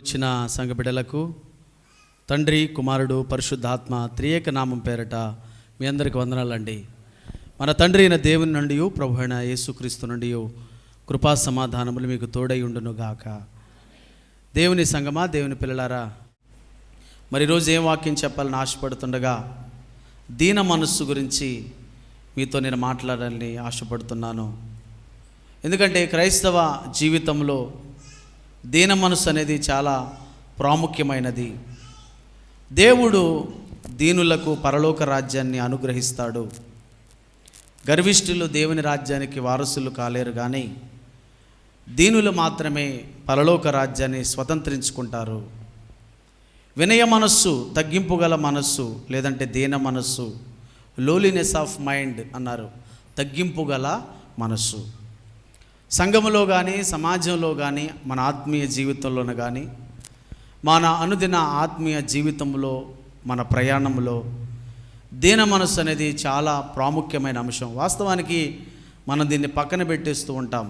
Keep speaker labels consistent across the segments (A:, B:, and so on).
A: ఇచ్చిన సంఘ బిడ్డలకు తండ్రి, కుమారుడు, పరిశుద్ధాత్మ త్రియేక నామం పేరట మీ అందరికి వందనాలండి. మన తండ్రి అయిన దేవుని నుండి, ప్రభు అయిన యేసుక్రీస్తు నుండి కృపా సమాధానములు మీకు తోడై ఉండును గాక. దేవుని సంగమా, దేవుని పిల్లలారా, మరి ఈరోజు ఏం వాక్యం చెప్పాలని ఆశపడుతుండగా దీన మనస్సు గురించి మీతో నేను మాట్లాడాలని ఆశపడుతున్నాను. ఎందుకంటే క్రైస్తవ జీవితంలో దీన మనస్సు అనేది చాలా ప్రాముఖ్యమైనది. దేవుడు దీనులకు పరలోక రాజ్యాన్ని అనుగ్రహిస్తాడు. గర్విష్ఠులు దేవుని రాజ్యానికి వారసులు కాలేరు, కానీ దీనులు మాత్రమే పరలోక రాజ్యాన్ని స్వతంత్రించుకుంటారు. వినయ మనస్సు, తగ్గింపు గల మనస్సు, లేదంటే దీన మనస్సు, లోలీనెస్ ఆఫ్ మైండ్ అన్నారు, తగ్గింపు గల మనస్సు. సంఘములో కానీ, సమాజంలో కానీ, మన ఆత్మీయ జీవితంలోనూ కానీ, మన అనుదిన ఆత్మీయ జీవితంలో, మన ప్రయాణంలో దీన మనస్సు అనేది చాలా ప్రాముఖ్యమైన అంశం. వాస్తవానికి మనం దీన్ని పక్కన పెట్టేస్తూ ఉంటాం.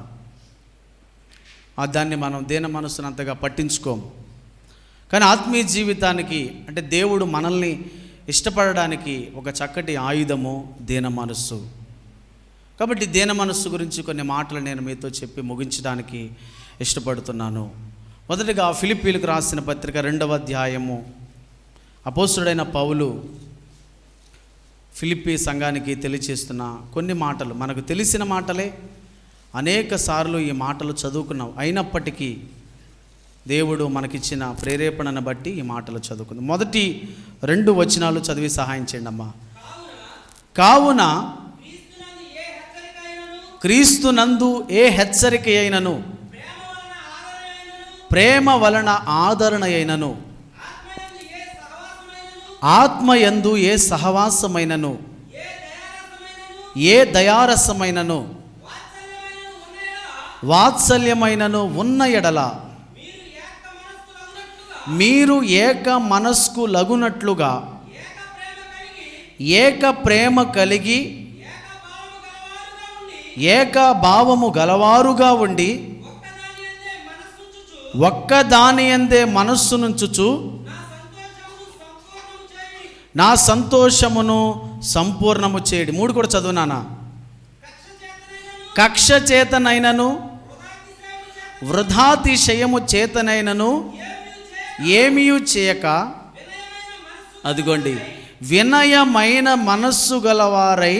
A: దాన్ని మనం దీన మనస్సును అంతగా పట్టించుకోము. కానీ ఆత్మీయ జీవితానికి, అంటే దేవుడు మనల్ని ఇష్టపడడానికి ఒక చక్కటి ఆయుధము దీన మనస్సు. కాబట్టి దీన మనస్సు గురించి కొన్ని మాటలు నేను మీతో చెప్పి ముగించడానికి ఇష్టపడుతున్నాను. మొదటిగా ఫిలిప్పీలకు రాసిన పత్రిక 2వ అధ్యాయము. అపోస్తుడైన పౌలు ఫిలిప్పీ సంఘానికి తెలియచేస్తున్న కొన్ని మాటలు, మనకు తెలిసిన మాటలే, అనేక సార్లు ఈ మాటలు చదువుకున్నాం. అయినప్పటికీ దేవుడు మనకిచ్చిన ప్రేరేపణను బట్టి ఈ మాటలు చదువుకుందాం. మొదటి 2 వచనాలు చదివి సహాయం చేయండి అమ్మా. కావున క్రీస్తునందు ఏ హెచ్చరిక అయినను, ప్రేమ వలన ఆదరణ అయినను, ఆత్మయందు ఏ సహవాసమైనను, ఏ దయారసమైనను, వాత్సల్యమైనను ఉన్న ఎడల మీరు ఏక మనస్కు లగునట్లుగా, ఏక ప్రేమ కలిగి, ఏక భావము గలవారుగా ఉండి, ఒక్కదానియందే మనస్సు నుంచుచు నా సంతోషమును సంపూర్ణము చేయడి. 3 కూడా చదువునానా. కక్ష చేతనైనను, వృధాతిశయము చేతనైనను ఏమీయు చేయక, అదిగోండి, వినయమైన మనస్సు గలవారై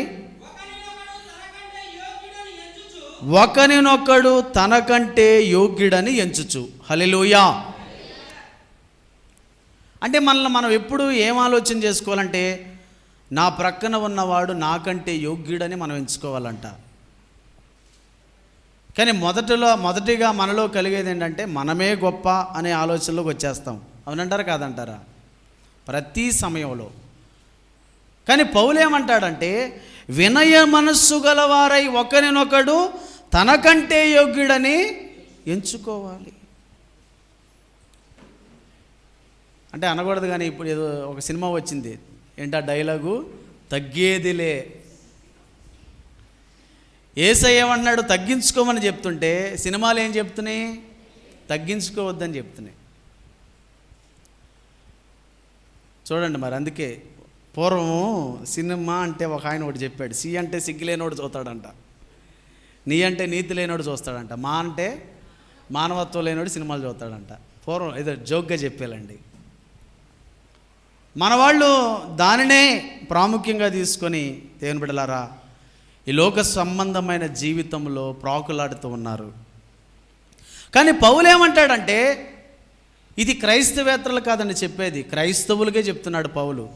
A: ఒకనినొకడు తనకంటే యోగ్యుడని ఎంచుచు. హల్లెలూయా. అంటే మనల్ని మనం ఎప్పుడు ఏం ఆలోచన చేసుకోవాలంటే, నా ప్రక్కన ఉన్నవాడు నాకంటే యోగ్యుడని మనం ఎంచుకోవాలంట. కానీ మొదటిగా మనలో కలిగేది ఏంటంటే, మనమే గొప్ప అనే ఆలోచనలోకి వచ్చేస్తాం. అవునంటారా కాదంటారా? ప్రతి సమయంలో. కానీ పౌలు ఏమంటాడంటే, వినయ మనస్సు గలవారై ఒకరినొకడు తనకంటే యోగ్యుడని ఎంచుకోవాలి. అంటే అనకూడదు, కానీ ఇప్పుడు ఏదో ఒక సినిమా వచ్చింది, ఏంటా డైలాగు, తగ్గేదిలే. యేసయ్య ఏమన్నాడు, తగ్గించుకోమని చెప్తుంటే సినిమాలు ఏం చెప్తున్నాయి, తగ్గించుకోవద్దని చెప్తున్నాయి. చూడండి మరి. అందుకే పూర్వం సినిమా అంటే ఒక ఆయన ఒకటి చెప్పాడు, సి అంటే సిగ్గులేనోడు చూస్తాడంట, నీ అంటే నీతి లేనోడు చూస్తాడంట, మా అంటే మానవత్వం లేనోడు సినిమాలు చూస్తాడంట. పూర్వం ఏదో జోక్గా చెప్పేలండి. మన వాళ్ళు దానినే ప్రాముఖ్యంగా తీసుకొని, దేవుని బిడ్డలారా, ఈ లోక సంబంధమైన జీవితంలో ప్రాకులాడుతూ ఉన్నారు. కానీ పౌలు ఏమంటాడంటే, ఇది క్రైస్తవేత్తలు కాదని చెప్పేది, క్రైస్తవులకే చెప్తున్నాడు పౌలు.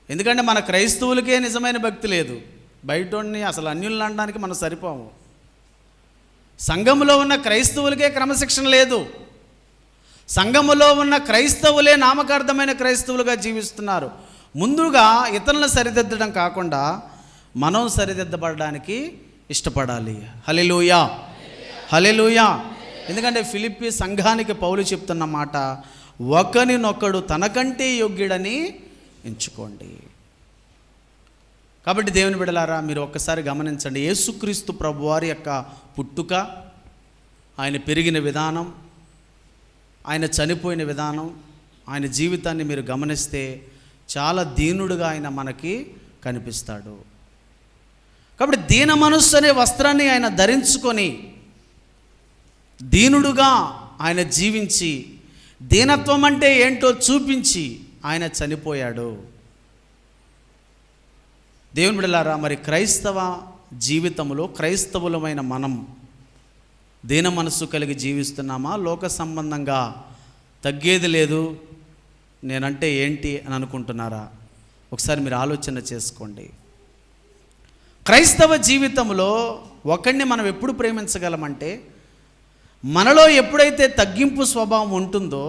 A: ఎందుకంటే మన క్రైస్తవులకే నిజమైన భక్తి లేదు. బయటోడిని అసలు అన్యులను అనడానికి మనం సరిపోము. సంఘములో ఉన్న క్రైస్తవులకే క్రమశిక్షణ లేదు. సంఘములో ఉన్న క్రైస్తవులే నామకార్థమైన క్రైస్తవులుగా జీవిస్తున్నారు. ముందుగా ఇతరులను సరిదిద్దడం కాకుండా మనం సరిదిద్దబడడానికి ఇష్టపడాలి. హల్లెలూయా, హల్లెలూయా. ఎందుకంటే ఫిలిప్పీ సంఘానికి పౌలు చెప్తున్న మాట, ఒకరినొకడు తనకంటే యోగ్యుడని ఎంచుకోండి. కాబట్టి దేవుని బిడ్డలారా, మీరు ఒక్కసారి గమనించండి. యేసుక్రీస్తు ప్రభువారి యొక్క పుట్టుక, ఆయన పెరిగిన విధానం, ఆయన చనిపోయిన విధానం, ఆయన జీవితాన్ని మీరు గమనిస్తే చాలా దీనుడుగా ఆయన మనకి కనిపిస్తాడు. కాబట్టి దీన మనస్సు అనే వస్త్రాన్ని ఆయన ధరించుకొని దీనుడుగా ఆయన జీవించి దీనత్వం అంటే ఏంటో చూపించి ఆయన చనిపోయాడు. దేవుని బిడ్డలారా, మరి క్రైస్తవ జీవితంలో క్రైస్తవులమైన మనం దీన మనస్సు కలిగి జీవిస్తున్నామా? లోక సంబంధంగా తగ్గేది లేదు నేనంటే ఏంటి అని అనుకుంటున్నారా? ఒకసారి మీరు ఆలోచన చేసుకోండి. క్రైస్తవ జీవితంలో ఒకరిని మనం ఎప్పుడు ప్రేమించగలమంటే, మనలో ఎప్పుడైతే తగ్గింపు స్వభావం ఉంటుందో,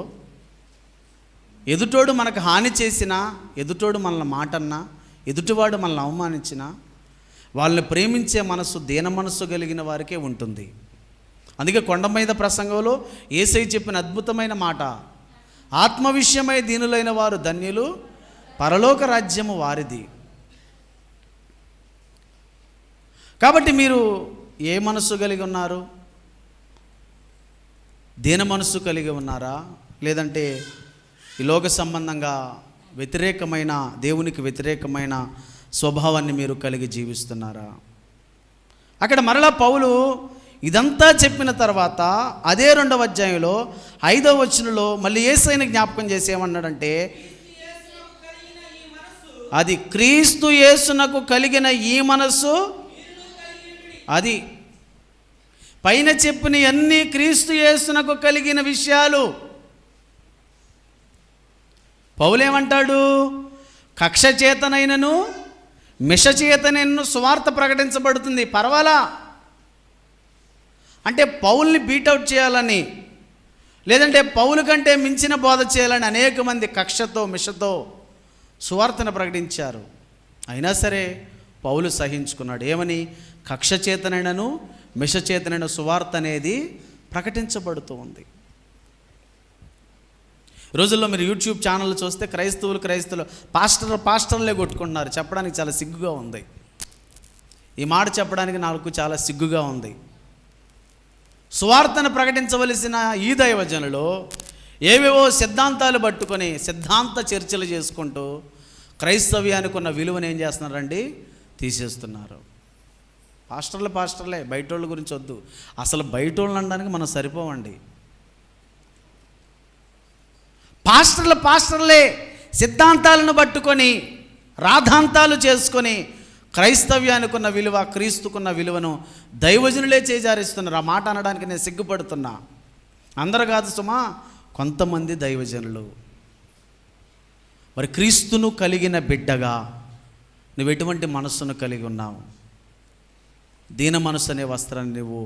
A: ఎదుటోడు మనకు హాని చేసినా, ఎదుటోడు మనల్ని మాటన్నా, ఎదుటివాడు మనల్ని అవమానించినా వాళ్ళని ప్రేమించే మనసు దీన మనస్సు కలిగిన వారికే ఉంటుంది. అందుకే కొండ మీద ప్రసంగంలో యేసయ్య చెప్పిన అద్భుతమైన మాట, ఆత్మ విషయమై దీనులైన వారు ధన్యులు, పరలోక రాజ్యము వారిది. కాబట్టి మీరు ఏ మనస్సు కలిగి ఉన్నారు? దీన మనస్సు కలిగి ఉన్నారా? లేదంటే ఈ లోక సంబంధంగా వ్యతిరేకమైన, దేవునికి వ్యతిరేకమైన స్వభావాన్ని మీరు కలిగి జీవిస్తున్నారా? అక్కడ మరలా పౌలు ఇదంతా చెప్పిన తర్వాత అదే 2వ అధ్యాయంలో 5వ వచనంలో మళ్ళీ యేసయ్యని జ్ఞాపకం చేసి ఏమన్నాడంటే, అది క్రీస్తు యేసునకు కలిగిన ఈ మనస్సు, అది పైన చెప్పిన అన్ని క్రీస్తు యేసునకు కలిగిన విషయాలు. పౌలేమంటాడు? కక్ష చేతనైనను మిష చేతనైనను సువార్త ప్రకటించబడుతుంది. పర్వాలా అంటే పౌల్ని బీటౌట్ చేయాలని, లేదంటే పౌలు కంటే మించిన బోధ చేయాలని అనేక మంది కక్షతో మిషతో సువార్తను ప్రకటించారు. అయినా సరే పౌలు సహించుకున్నాడు. ఏమని? కక్ష చేతనైనను మిష చేతనైన సువార్త అనేది ప్రకటించబడుతూ ఉంది. రోజుల్లో మీరు యూట్యూబ్ ఛానల్ చూస్తే క్రైస్తవులు పాస్టర్లే కొట్టుకుంటున్నారు. చెప్పడానికి చాలా సిగ్గుగా ఉంది. ఈ మాట చెప్పడానికి నాకు చాలా సిగ్గుగా ఉంది. సువార్తను ప్రకటించవలసిన ఈ దైవజనులు ఏవేవో సిద్ధాంతాలు పట్టుకొని సిద్ధాంత చర్చలు చేసుకుంటూ క్రైస్తవ్యానికి ఉన్న విలువను ఏం చేస్తున్నారండి? తీసేస్తున్నారు. పాస్టర్లే, బయటోళ్ళ గురించి వద్దు. అసలు బయటోళ్ళు అనడానికి మనం సరిపోవండి. పాస్టర్లే సిద్ధాంతాలను పట్టుకొని రాధాంతాలు చేసుకొని క్రైస్తవ్యానికి ఉన్న విలువ, క్రీస్తుకున్న విలువను దైవజనులే చేజారిస్తున్నారు. ఆ మాట అనడానికి నేను సిగ్గుపడుతున్నా. అందరూ కాదు సుమా, కొంతమంది దైవజనులు. మరి క్రీస్తును కలిగిన బిడ్డగా నువ్వు ఎటువంటి మనస్సును కలిగి ఉన్నావు? దీన మనస్సు అనే వస్త్రాన్ని నువ్వు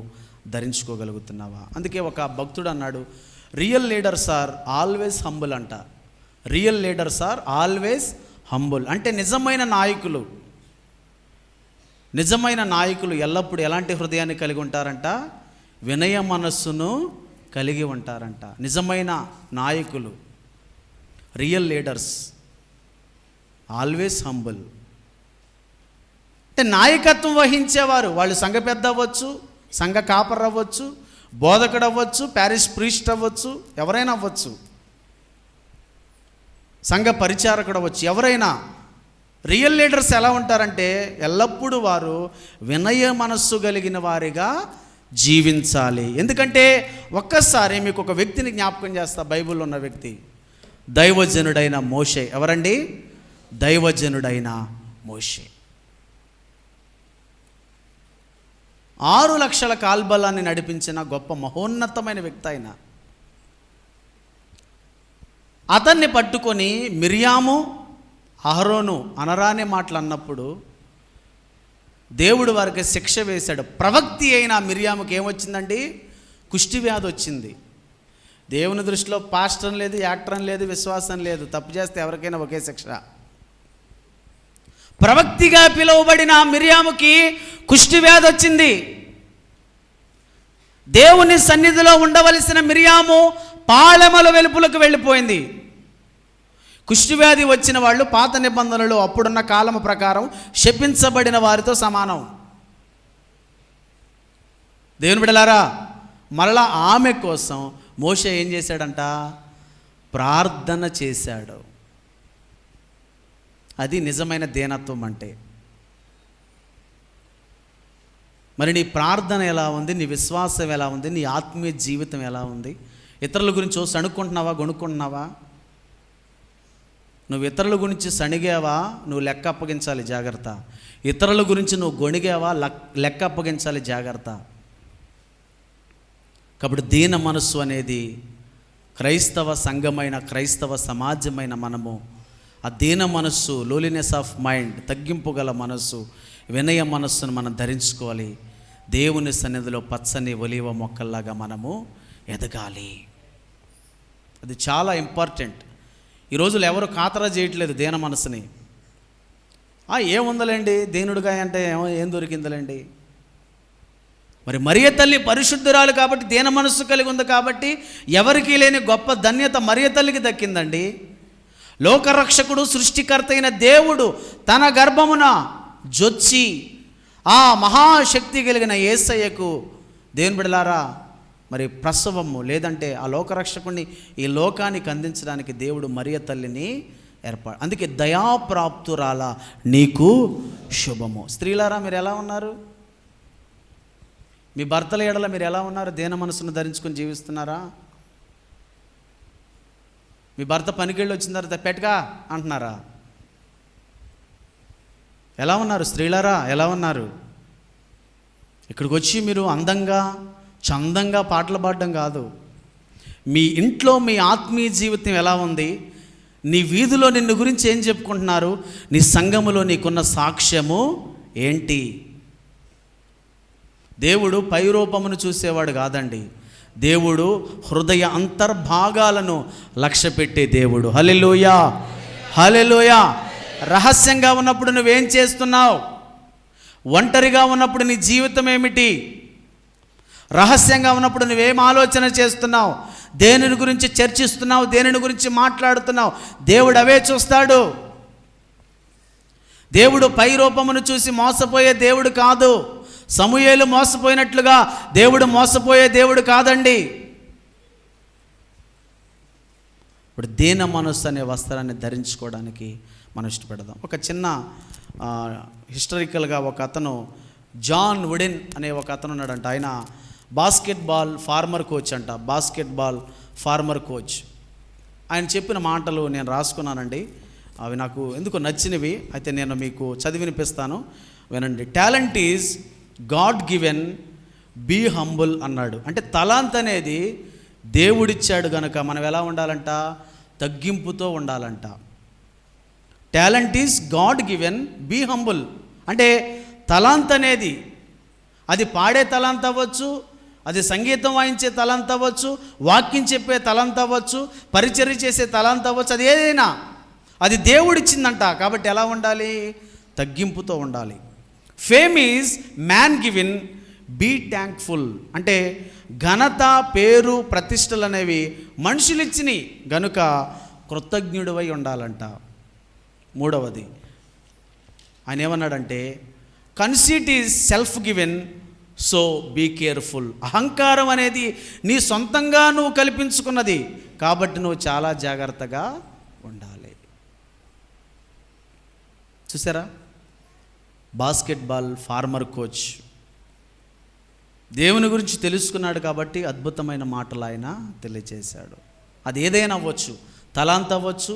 A: ధరించుకోగలుగుతున్నావా? అందుకే ఒక భక్తుడు అన్నాడు, real leaders are always humble అంట. Real leaders are always humble అంటే నిజమైన నాయకులు ఎల్లప్పుడూ ఎలాంటి హృదయాన్ని కలిగి ఉంటారంట? వినయ మనస్సును కలిగి ఉంటారంట. నిజమైన నాయకులు, రియల్ లీడర్స్ ఆల్వేస్ హంబుల్ అంటే నాయకత్వం వహించేవారు. వాళ్ళు సంఘ పెద్ద అవ్వచ్చు, సంఘ కాపర్ అవ్వచ్చు, బోధకుడు అవ్వచ్చు, ప్యారిష్ ప్రీస్ట్ అవ్వచ్చు, ఎవరైనా అవ్వచ్చు, సంఘ పరిచారకుడు అవ్వచ్చు, ఎవరైనా. రియల్ లీడర్స్ ఎలా ఉంటారంటే ఎల్లప్పుడూ వారు వినయ మనస్సు కలిగిన వారిగా జీవించాలి. ఎందుకంటే ఒక్కసారి మీకు ఒక వ్యక్తిని జ్ఞాపకం చేస్తా. బైబిల్లో ఉన్న వ్యక్తి దైవజనుడైన మోషే. ఎవరండి? దైవజనుడైన మోషే. 6 లక్షల కాల్బలాన్ని నడిపించిన గొప్ప మహోన్నతమైన వ్యక్తి ఆయన. అతన్ని పట్టుకొని మిర్యాము, అహరోను అనరాని మాటలు అన్నప్పుడు దేవుడు వారికి శిక్ష వేశాడు. ప్రవక్తి అయిన మిర్యాముకి ఏమొచ్చిందండి? కుష్ఠవ్యాధి వచ్చింది. దేవుని దృష్టిలో పాస్టర్ లేదు, యాక్టర్ లేదు, విశ్వాసం లేదు. తప్పు చేస్తే ఎవరికైనా ఒకే శిక్ష. ప్రవక్తిగా పిలువబడిన మిర్యాముకి కుష్ఠవ్యాధి వచ్చింది. దేవుని సన్నిధిలో ఉండవలసిన మిర్యాము పాళెముల వెలుపులకు వెళ్ళిపోయింది. కుష్ఠవ్యాధి వచ్చిన వాళ్ళు పాత నిబంధనలు అప్పుడున్న కాలము ప్రకారం శపించబడిన వారితో సమానం. దేవుని బిడ్డలారా, మరలా ఆమె కోసం మోషే ఏం చేశాడంట? ప్రార్థన చేశాడు. అది నిజమైన దీనత్వం అంటే. మరి నీ ప్రార్థన ఎలా ఉంది? నీ విశ్వాసం ఎలా ఉంది? నీ ఆత్మీయ జీవితం ఎలా ఉంది? ఇతరుల గురించి సణుక్కుంటున్నావా, గొనుక్కుంటున్నావా? నువ్వు ఇతరుల గురించి సణిగావా, నువ్వు లెక్క అప్పగించాలి, జాగ్రత్త. ఇతరుల గురించి నువ్వు గొణిగావా, లెక్క అప్పగించాలి, జాగ్రత్త. కాబట్టి దీన మనస్సు అనేది క్రైస్తవ సంఘమైన, క్రైస్తవ సమాజమైన మనము ఆ దీన మనస్సు, లోలీనెస్ ఆఫ్ మైండ్, తగ్గింపు గల మనస్సు, వినయ మనస్సును మనం ధరించుకోవాలి. దేవుని సన్నిధిలో పచ్చని ఒలీవ మొక్కల్లాగా మనము ఎదగాలి. అది చాలా ఇంపార్టెంట్. ఈ రోజులు ఎవరు ఖాతరా చేయట్లేదు దీన మనసుని. ఏముందలేండి దీనుడుగా అంటే ఏం దొరికిందలేండి. మరి మరియ తల్లి పరిశుద్ధురాలు కాబట్టి, దీన మనస్సు కలిగి ఉంది కాబట్టి ఎవరికీ లేని గొప్ప ధన్యత మరియ తల్లికి దక్కిందండి. లోకరక్షకుడు, సృష్టికర్త అయిన దేవుడు తన గర్భమున జొచ్చి ఆ మహాశక్తి కలిగిన యేసయ్యకు, దేవుని బిడ్డలారా, మరి ప్రసవము లేదంటే ఆ లోకరక్షకుడిని ఈ లోకానికి అందించడానికి దేవుడు మరియ తల్లిని అందుకే దయాప్రాప్తురాల నీకు శుభము. స్త్రీలారా, మీరు ఎలా ఉన్నారు? మీ భర్తల ఎడల మీరు ఎలా ఉన్నారు? దీన మనసును ధరించుకొని జీవిస్తున్నారా? మీ భర్త పనికెళ్ళి వచ్చిన తర్వాత పెట్టగా అంటున్నారా? ఎలా ఉన్నారు స్త్రీలారా? ఎలా ఉన్నారు? ఇక్కడికి వచ్చి మీరు అందంగా చందంగా పాటలు పాడడం కాదు, మీ ఇంట్లో మీ ఆత్మీయ జీవితం ఎలా ఉంది, నీ వీధిలో నిన్ను గురించి ఏం చెప్పుకుంటున్నారు, నీ సంఘములో నీకున్న సాక్ష్యము ఏంటి? దేవుడు పైరూపమును చూసేవాడు కాదండి, దేవుడు హృదయ అంతర్భాగాలను లక్ష్యపెట్టే దేవుడు. హల్లెలూయా, హల్లెలూయా. రహస్యంగా ఉన్నప్పుడు నువ్వేం చేస్తున్నావు? ఒంటరిగా ఉన్నప్పుడు నీ జీవితం ఏమిటి? రహస్యంగా ఉన్నప్పుడు నువ్వేం ఆలోచన చేస్తున్నావు? దేనిని గురించి చర్చిస్తున్నావు? దేనిని గురించి మాట్లాడుతున్నావు? దేవుడు అవే చూస్తాడు. దేవుడు పై రూపమును చూసి మోసపోయే దేవుడు కాదు. సమూయేలు మోసపోయినట్లుగా దేవుడు మోసపోయే దేవుడు కాదండి. ఇప్పుడు దీన మనస్సు అనే వస్త్రాన్ని ధరించుకోవడానికి మనం ఇష్టపడదాం. ఒక చిన్న హిస్టరికల్గా ఒక అతను జాన్ వుడెన్ అనే ఒక అతను ఉన్నాడంట. ఆయన బాస్కెట్బాల్ ఫార్మర్ కోచ్ అంట, బాస్కెట్బాల్ ఫార్మర్ కోచ్. ఆయన చెప్పిన మాటలు నేను రాసుకున్నానండి, అవి నాకు ఎందుకు నచ్చినవి, అయితే నేను మీకు చదివి వినిపిస్తాను, వినండి. Talent is God given, be humble అన్నాడు. అంటే తలాంత్ అనేది దేవుడిచ్చాడు గనుక మనం ఎలా ఉండాలంట? తగ్గింపుతో ఉండాలంట. Talent is God given, be humble. అంటే తలాంత్ అనేది అది పాడే తలాంత్ అవ్వచ్చు, అది సంగీతం వాయించే తలాంత్ అవ్వచ్చు, వాక్యం చెప్పే తలాంత్ అవ్వచ్చు, పరిచర్య చేసే తలాంత్ అవ్వచ్చు, అది ఏదైనా అది దేవుడిచ్చిందంట. కాబట్టి ఎలా ఉండాలి? తగ్గింపుతో ఉండాలి. Fame is man given, be thankful. అంటే ఘనత, పేరు, ప్రతిష్టలు అనేవి మనుషులు ఇచ్చినాయి గనుక కృతజ్ఞుడివై ఉండాలంట. మూడవది ఆయన ఏమన్నాడంటే, conceit is self given, so be careful. అహంకారం అనేది నీ సొంతంగా నువ్వు కల్పించుకున్నది కాబట్టి నువ్వు చాలా జాగ్రత్తగా ఉండాలి. చూసారా? బాస్కెట్బాల్ ఫార్మర్ కోచ్ దేవుని గురించి తెలుసుకున్నాడు కాబట్టి అద్భుతమైన మాటలు ఆయన తెలియజేశాడు. అది ఏదైనా అవ్వచ్చు, తలాంత్ అవ్వచ్చు,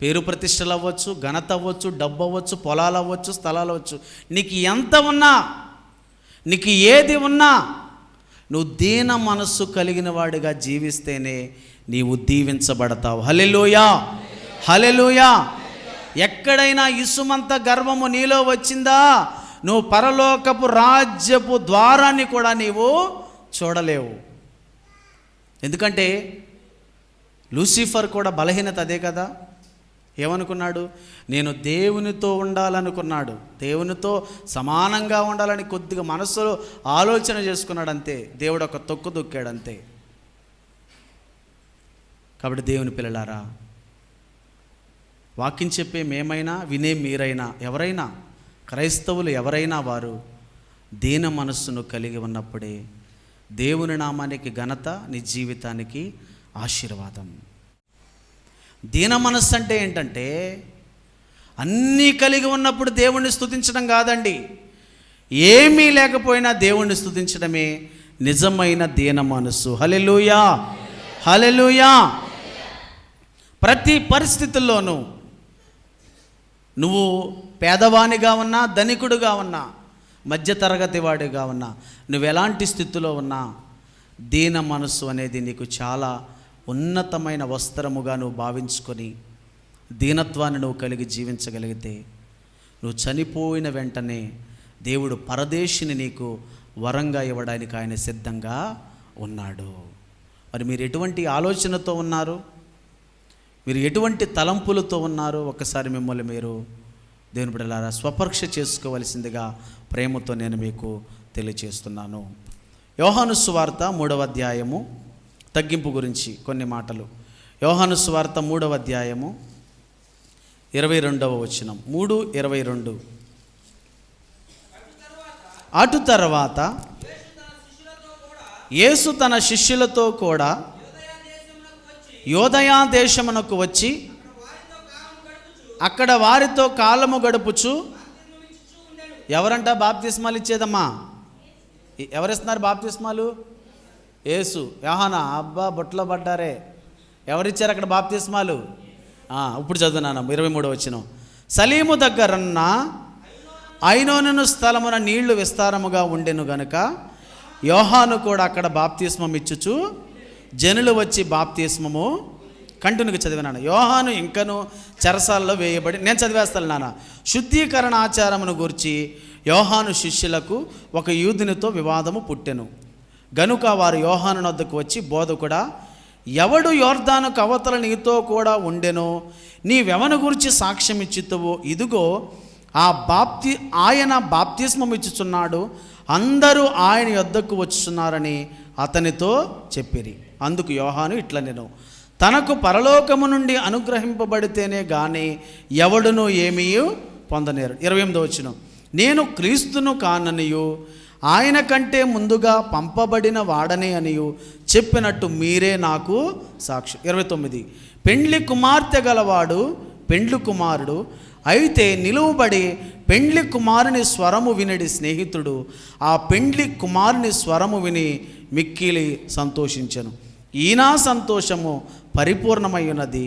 A: పేరు ప్రతిష్టలు అవ్వచ్చు, ఘనత అవ్వచ్చు, డబ్బు అవ్వచ్చు, పొలాలు అవ్వచ్చు, స్థలాలు అవ్వచ్చు. నీకు ఎంత ఉన్నా, నీకు ఏది ఉన్నా, నువ్వు దీన మనస్సు కలిగిన వాడిగా జీవిస్తేనే నీవు దీవించబడతావు. హల్లెలూయా, హల్లెలూయా. ఎక్కడైనా ఇసుమంత గర్వము నీలో వచ్చిందా, నువ్వు పరలోకపు రాజ్యపు ద్వారాన్ని కూడా నీవు చూడలేవు. ఎందుకంటే లూసిఫర్ కూడా బలహీనత అదే కదా. ఏమనుకున్నాడు? నేను దేవునితో ఉండాలనుకున్నాడు, దేవునితో సమానంగా ఉండాలని కొద్దిగా మనస్సులో ఆలోచన చేసుకున్నాడు అంతే. దేవుడు ఒక తొక్కు తొక్కాడు అంతే. కాబట్టి దేవుని పిల్లలారా, వాక్యం చెప్పే మేమైనా వినే మీరైనా ఎవరైనా క్రైస్తవులు ఎవరైనా వారు దీన మనస్సును కలిగి ఉన్నప్పుడే దేవుని నామానికి ఘనత, నీ జీవితానికి ఆశీర్వాదం. దీన మనస్సు అంటే ఏంటంటే అన్నీ కలిగి ఉన్నప్పుడు దేవుణ్ణి స్తుతించడం కాదండి. ఏమీ లేకపోయినా దేవుణ్ణి స్తుతించడమే నిజమైన దీన మనస్సు. హల్లెలూయా, హల్లెలూయా. ప్రతి పరిస్థితుల్లోనూ నువ్వు పేదవానిగా ఉన్నా, ధనికుడుగా ఉన్నా, మధ్యతరగతి వాడిగా ఉన్నా, నువ్వు ఎలాంటి స్థితిలో ఉన్నా దీన మనస్సు అనేది నీకు చాలా ఉన్నతమైన వస్త్రముగా నువ్వు భావించుకొని దీనత్వాన్ని నువ్వు కలిగి జీవించగలిగితే నువ్వు చనిపోయిన వెంటనే దేవుడు పరదేశిని నీకు వరంగా ఇవ్వడానికి ఆయన సిద్ధంగా ఉన్నాడు. మరి మీరు ఎటువంటి ఆలోచనతో ఉన్నారు? మీరు ఎటువంటి తలంపులతో ఉన్నారు? ఒక్కసారి మిమ్మల్ని మీరు దేవుని బిడ్డలారా స్వపరీక్ష చేసుకోవలసిందిగా ప్రేమతో నేను మీకు తెలియచేస్తున్నాను. యోహాను సువార్త 3వ అధ్యాయము తగ్గింపు గురించి కొన్ని మాటలు. యోహాను సువార్త 3వ అధ్యాయము 22వ వచనం, 3:22. అటు తర్వాత యేసు తన శిష్యులతో కూడా యోదయా దేశమునకు వచ్చి అక్కడ వారితో కాలము గడుపుచు. ఎవరంట బాప్తిస్మాలు ఇచ్చేదమ్మా? ఎవరిస్తున్నారు బాప్తిస్మాలు? యేసు. యోహానా అబ్బా బొట్లో పడ్డారే. ఎవరిచ్చారు అక్కడ బాప్తిస్మాలు? ఇప్పుడు చదువునాను 23వ వచనం. సలీము దగ్గరన్న ఐనోను స్థలమున నీళ్లు విస్తారముగా ఉండెను గనుక యోహాను కూడా అక్కడ బాప్తిస్మం ఇచ్చుచు జనులు వచ్చి బాప్తిస్మము. కంటిన్యూగా చదివినాను. యోహాను ఇంకను చెరసాలలో వేయబడి, నేను చదివేస్తాను నాన్న. శుద్ధీకరణ ఆచారమును గూర్చి యోహాను శిష్యులకు ఒక యూదునితో వివాదము పుట్టెను గనుక వారు యోహాను వద్దకు వచ్చి, బోధకుడా, ఎవడు యోర్దానుకు అవతల నీతో కూడా ఉండెనో నీవెవని గురించి సాక్ష్యం ఇచ్చితువో, ఇదిగో ఆయన బాప్తిస్మం ఇచ్చుచున్నాడు, అందరూ ఆయన యొద్దకు వచ్చుచున్నారని అతనితో చెప్పిరి. అందుకు యోహాను ఇట్లా, నేను తనకు పరలోకము నుండి అనుగ్రహింపబడితేనే గాని ఎవడును ఏమీ పొందనేరు. 28వ వచనం. నేను క్రీస్తును కాననియు ఆయన కంటే ముందుగా పంపబడిన వాడనే అనియు చెప్పినట్టు మీరే నాకు సాక్షి. 29. పెండ్లి కుమార్తె గలవాడు పెండ్లి కుమారుడు అయితే నిలువబడి పెండ్లి కుమారుని స్వరము వినడి స్నేహితుడు ఆ పెండ్లి కుమారుని స్వరము విని మిక్కిలి సంతోషించెను. ఈయన సంతోషము పరిపూర్ణమై ఉన్నది,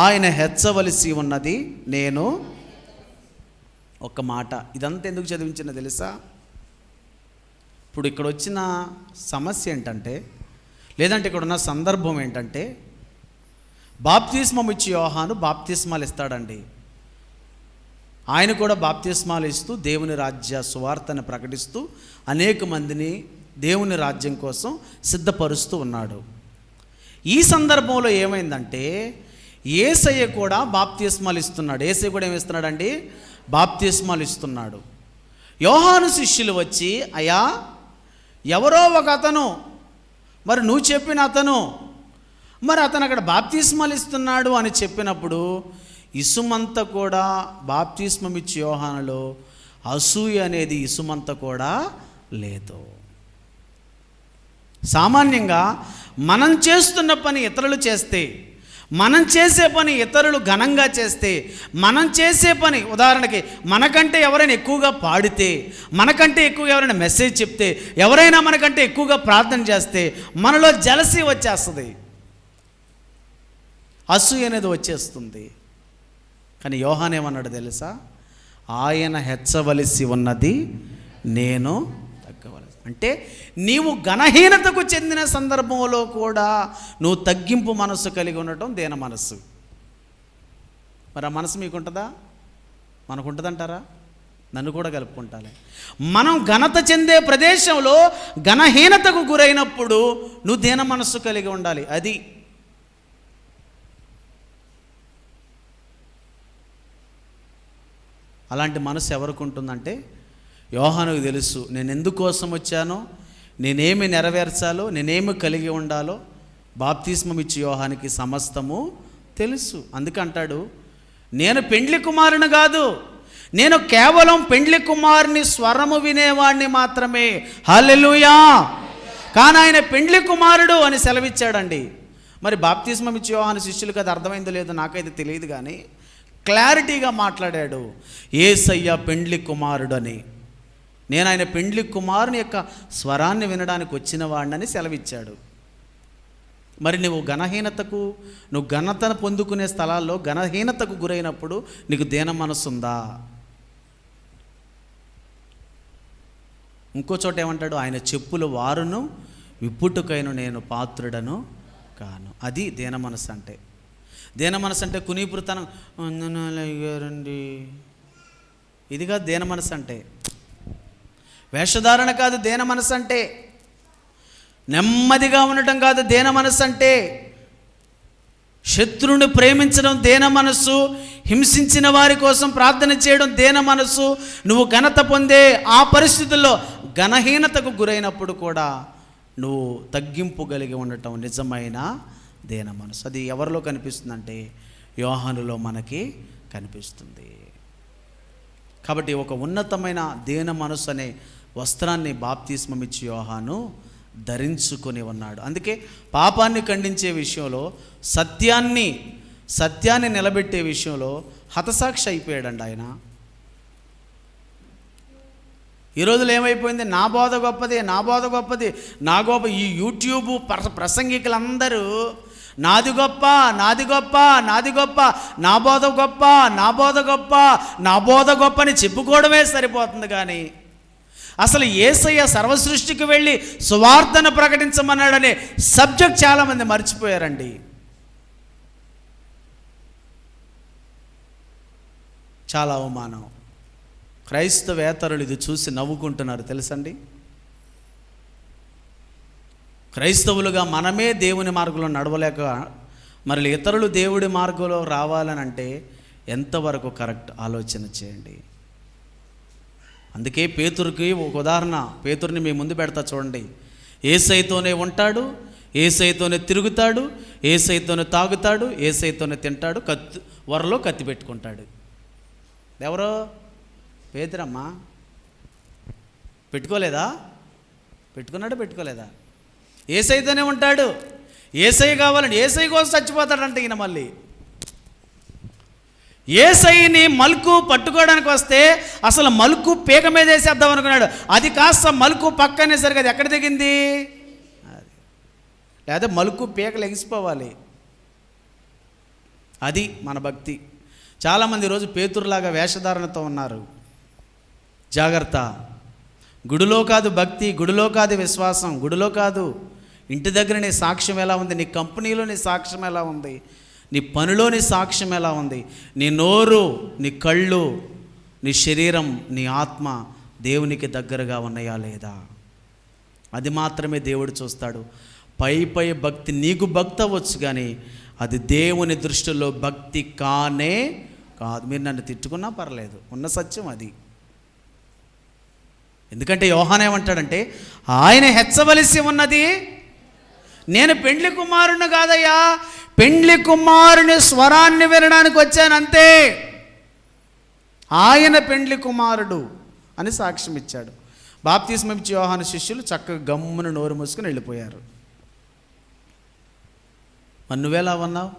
A: ఆయన హెచ్చవలసి ఉన్నది నేను. ఒక మాట, ఇదంతా ఎందుకు చదివించిన తెలుసా? ఇప్పుడు ఇక్కడ వచ్చిన సమస్య ఏంటంటే, లేదంటే ఇక్కడ ఉన్న సందర్భం ఏంటంటే, బాప్తిస్మం ఇచ్చి యోహాను బాప్తిస్మాలు ఇస్తాడండి. ఆయన కూడా బాప్తిస్మాలు ఇస్తూ దేవుని రాజ్య సువార్తను ప్రకటిస్తూ అనేక మందిని దేవుని రాజ్యం కోసం సిద్ధపరుస్తూ ఉన్నాడు. ఈ సందర్భంలో ఏమైందంటే యేసయ్య కూడా బాప్తిస్మాలు ఇస్తున్నాడు. యేసయ్య కూడా ఏమిస్తున్నాడండి? బాప్తిస్మాలు ఇస్తున్నాడు. యోహాను శిష్యులు వచ్చి, అయ్యా ఎవరో ఒక అతను, మరి నువ్వు చెప్పిన అతను, మరి అతను అక్కడ బాప్తిస్మాలు ఇస్తున్నాడు అని చెప్పినప్పుడు ఇసుమంత కూడా బాప్తిస్మం ఇచ్చి యోహానులో అసూయ అనేది ఇసుమంత కూడా లేదు. సామాన్యంగా మనం చేస్తున్న పని ఇతరులు చేస్తే, మనం చేసే పని ఇతరులు ఘనంగా చేస్తే, మనం చేసే పని ఉదాహరణకి మనకంటే ఎవరైనా ఎక్కువగా పాడితే, మనకంటే ఎక్కువగా ఎవరైనా మెసేజ్ చెప్తే, ఎవరైనా మనకంటే ఎక్కువగా ప్రార్థన చేస్తే మనలో జలసీ వచ్చేస్తుంది, అసూయ అనేది వచ్చేస్తుంది. కానీ యోహాను ఏమన్నాడు తెలుసా? ఆయన హెచ్చవలసి ఉన్నది నేను తగ్గవలసి. అంటే నీవు ఘనహీనతకు చెందిన సందర్భంలో కూడా నువ్వు తగ్గింపు మనస్సు కలిగి ఉండటం దీన మనస్సు. మరి ఆ మనసు మీకుంటుందా? మనకు ఉంటుందంటారా? నన్ను కూడా కలుపుకుంటాలే. మనం ఘనత చెందే ప్రదేశంలో ఘనహీనతకు గురైనప్పుడు నువ్వు దీన మనస్సు కలిగి ఉండాలి. అది అలాంటి మనసు ఎవరికి ఉంటుందంటే, యోహానుకు తెలుసు నేను ఎందుకోసం వచ్చానో, నేనేమి నెరవేర్చాలో, నేనేమి కలిగి ఉండాలో. బాప్తిస్మం ఇచ్చి యోహానికి సమస్తము తెలుసు. అందుకంటాడు, నేను పెండ్లి కుమారుని కాదు, నేను కేవలం పెండ్లి కుమారుని స్వరము వినేవాడిని మాత్రమే. హల్లెలూయా. కానీ ఆయన పెండ్లి కుమారుడు అని సెలవిచ్చాడండి. మరి బాప్తిస్మం ఇచ్చే యోహాను శిష్యులకు అది అర్థమైందో లేదో నాకైతే తెలియదు, కానీ క్లారిటీగా మాట్లాడాడు, యేసయ్య పెండ్లి కుమారుడు అని. నేను ఆయన పెండ్లి కుమారుని యొక్క స్వరాన్ని వినడానికి వచ్చిన వాడినని సెలవిచ్చాడు. మరి నువ్వు ఘనతను పొందుకునే స్థలాల్లో ఘనహీనతకు గురైనప్పుడు నీకు దీన మనస్సుందా? ఇంకో చోట ఏమంటాడు, ఆయన చెప్పులు వారును విప్పుటకైన నేను పాత్రుడను కాను. అది దీన మనస్సు అంటే. దీన మనస్సు అంటే కునీపురుతనం, వందనాలు అయ్యారండి, ఇది కాదు దీన మనస్సు అంటే. వేషధారణ కాదు దీన మనస్సు అంటే. నెమ్మదిగా ఉండటం కాదు దీన మనస్సు అంటే. శత్రువుని ప్రేమించడం దీన మనస్సు, హింసించిన వారి కోసం ప్రార్థన చేయడం దీన మనస్సు. నువ్వు ఘనత పొందే ఆ పరిస్థితుల్లో ఘనహీనతకు గురైనప్పుడు కూడా నువ్వు తగ్గింపు కలిగి ఉండటం నిజమైన దీన మనస్సు. అది ఎవరిలో కనిపిస్తుందంటే యోహానులో మనకి కనిపిస్తుంది. కాబట్టి ఒక ఉన్నతమైన దీన మనస్సు అనే వస్త్రాన్ని బాప్తిస్మం ఇచ్చి యోహాను ధరించుకొని ఉన్నాడు. అందుకే పాపాన్ని ఖండించే విషయంలో, సత్యాన్ని నిలబెట్టే విషయంలో హతసాక్షి అయిపోయాడండి ఆయన. ఈ రోజులు ఏమైపోయింది, నా బోధ గొప్పది, నా గొప్ప. ఈ యూట్యూబ్ ప్రసంగికులందరూ నాది గొప్ప, నా బోధ గొప్ప అని చెప్పుకోవడమే సరిపోతుంది. కానీ అసలు యేసయ్య సర్వసృష్టికి వెళ్ళి సువార్తను ప్రకటించమన్నాడనే సబ్జెక్ట్ చాలామంది మర్చిపోయారండి. చాలా అవమానం. క్రైస్తవేతరులు ఇది చూసి నవ్వుకుంటున్నారు తెలుసండి. క్రైస్తవులుగా మనమే దేవుని మార్గంలో నడవలేక మరి ఇతరులు దేవుడి మార్గంలో రావాలని అంటే ఎంతవరకు కరెక్ట్ ఆలోచన చేయండి. అందుకే పేతురుకి ఒక ఉదాహరణ, పేతురుని మీ ముందు పెడతా చూడండి. యేసయ్యతోనే ఉంటాడు, యేసయ్యతోనే తిరుగుతాడు, యేసయ్యతోనే తాగుతాడు, యేసయ్యతోనే తింటాడు, వరలో కత్తి పెట్టుకుంటాడు. ఎవరో పేతురమ్మా పెట్టుకోలేదా? యేసయ్యతోనే ఉంటాడు, యేసయ్య కావాలండి, యేసయ్య కోసం చచ్చిపోతాడంట ఈయన. మళ్ళీ యేసయ్యని మలుకు పట్టుకోవడానికి వస్తే అసలు మలుకు పీక మీద వేసేద్దాం అనుకున్నాడు. అది కాస్త మలుకు పక్కనేసరికి అది ఎక్కడ దిగింది, లేదా మలుకు పీకలు ఎగిసిపోవాలి. అది మన భక్తి. చాలామంది ఈరోజు పేతురులాగా వేషధారణతో ఉన్నారు. జాగ్రత్త. గుడిలో కాదు భక్తి, గుడిలో కాదు విశ్వాసం, గుడిలో కాదు. ఇంటి దగ్గర నీ సాక్ష్యం ఎలా ఉంది, నీ కంపెనీలో నీ సాక్ష్యం ఎలా ఉంది, నీ పనిలో నీ సాక్ష్యం ఎలా ఉంది, నీ నోరు, నీ కళ్ళు, నీ శరీరం, నీ ఆత్మ దేవునికి దగ్గరగా ఉన్నాయా లేదా? అది మాత్రమే దేవుడు చూస్తాడు. పై భక్తి నీకు భక్తి అవ్వచ్చు, కానీ అది దేవుని దృష్టిలో భక్తి కానే కాదు. మీరు నన్ను తిట్టుకున్నా పర్లేదు, ఉన్న సత్యం అది. ఎందుకంటే యోహాను ఏమంటాడంటే, ఆయన హెచ్చవలసి ఉన్నది, నేను పెండ్లి కుమారుని కాదయ్యా, పెండ్లి కుమారుని స్వరాన్ని వినడానికి వచ్చానంతే, ఆయన పెండ్లి కుమారుడు అని సాక్ష్యం ఇచ్చాడు. బాప్తిస్మం ఇచ్చి యోహాను శిష్యులు చక్కగా గమ్మున నోరు మూసుకుని వెళ్ళిపోయారు. మరి నువ్వెలా ఉన్నావు?